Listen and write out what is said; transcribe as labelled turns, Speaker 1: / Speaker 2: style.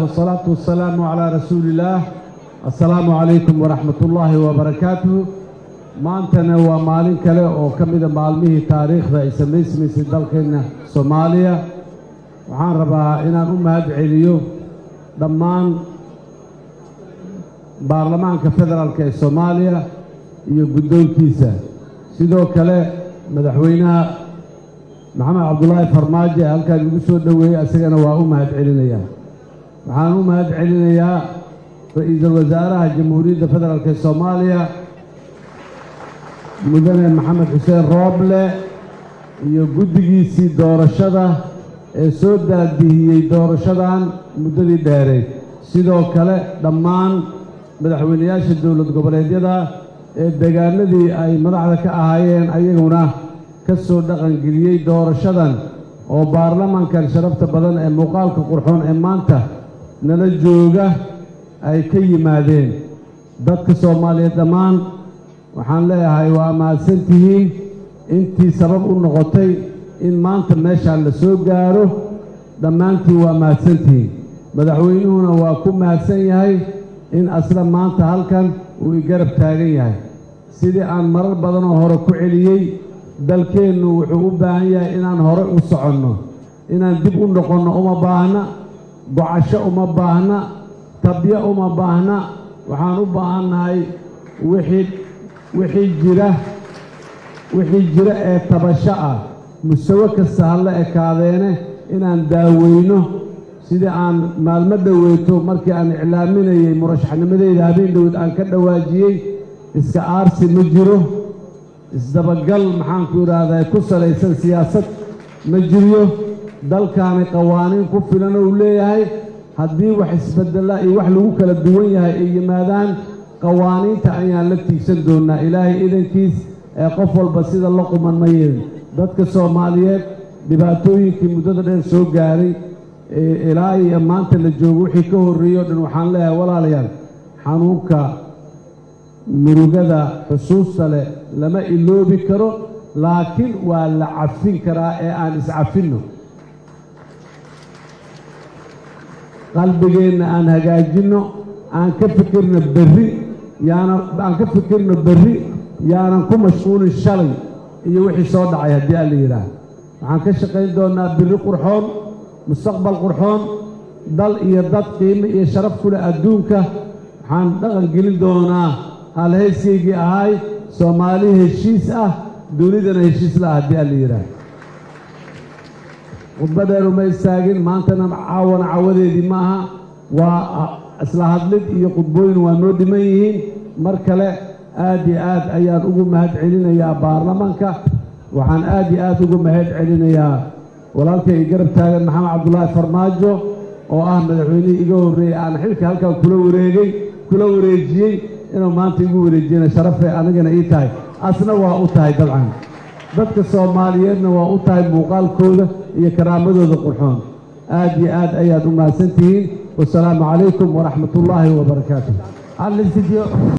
Speaker 1: والصلاة والسلام على رسول الله. السلام عليكم ورحمة الله وبركاته. maantana waa maalin kale oo ka mid ah maalmihii taariikhda ay samaysay dalkeena Soomaaliya. waxaan rabaa inaan u mahad celiyo dhammaan baarlamaanka federaalka ee Soomaaliya iyo guddoonkiisa, sidoo kale madaxweynaha Maxamed Cabdullaahi Farmaajo halkaan ugu soo dhaweeyay asagana waa u mahad celinayaa. waxaan u mahad celinayaa ra'iisul wasaaraha jamhuuriyadda federaalka ee Soomaaliya mudane Maxamed Xuseen Rooble iyo guddigiisii doorashada ee soo daadihiyay doorashadan muddadii dheereed, sidoo kale dhammaan madaxweynayaasha dowlad goboleedyada ee deegaanadii ay madaxda ka ahaayeen ayaguna ka soo dhaqangeliyey doorashadan oo baarlamaankan sharafta badan ee muuqaalka qurxoon ee maanta nala jooga ay ka yimaadeen. dadka Soomaaliyeed dhammaan waxaan leeyahay waa mahadsantihiin intii sabab u noqotay in maanta meeshaan la soo gaaro. dhammaantiin waa mahadsantihiin. madaxweynuhuna waa ku mahadsan yahay in asla maanta halkan uu i garab taagan yahay. sidii aan marar badan oo hore ku celiyey, dalkeennu wuxuu u baahan yahay inaan hore u soconno, inaan dib u noqonno uma baahna, gocasho uma baahna, tabyo uma baahna. waxaan u baahannahay wixii jira ee tabasho ah mustawa kasta ha la ekaadeene inaan daaweyno. sidii aan maalmo dhoweyto markii aan iclaaminayay murashaxnimadeyda habeen dhowed aan ka dhawaajiyey, iska aarsi ma jiro, isdabagal maxaanku idhaahdaa ku salaysan siyaasad ma jiriyo. dalkaani qawaaniin ku filan uu leeyahay. haddii wax isbedela iyo wax lagu kala duwan yahay ay yimaadaan, qawaaniinta ayaan la tiigsan doonaa ilaahay idankiis. ee qof walba sida la quman ma yeelin. dadka Soomaaliyeed dhibaatooyinkii muddada dheer soo gaaray ilaa iyo maanta la joogo wixii ka horreeyay oo dhan waxaan leeyahay walaalayaal, xanuunka murugada xusuusta leh lama iloobi karo, laakiin waa la cafin karaa ee aan iscafinno. qalbigeenna aan hagaajinno, aan ka fikirno berri yaanan ku mashquulin shalay iyo wixii soo dhacay. haddii aan la yidhaah waxaan ka shaqayn doonaa berri qurxoon, mustaqbal qurxoon, dal iyo dad qiimo iyo sharaf ku leh adduunka. waxaan dhaqan gelin doonaa halhayskaygii ahay Soomaali heshiis ah, dunidana heshiis la ah. haddii aan la yidhaah khudbadeenu ma istaagin, maantana caawana cawadeedii maaha, waa isla hadlid iyo khudbooyin waa noo dhiman yihiin. mar kale aad iyo aad ayaan ugu mahad celinayaa baarlamaanka. waxaan aad iyo aad ugu mahad celinayaa walaalkay garab taagan Maxamed Cabdullaahi Farmaajo oo ah madaxweynihii iga horreeyay aan xilka halkan kula wareejiyey inuu maanta igu wareejiyana sharafay anigana ii tahay, asna waa u tahay. dabcan dadka Soomaaliyeedna waa u tahay muuqaalkooda iyo karaamadooda qurxoon. aad iyo aad ayaad u mahadsantihiin. wasalaamu calaykum waraxmatullaahi wabarakaatuh.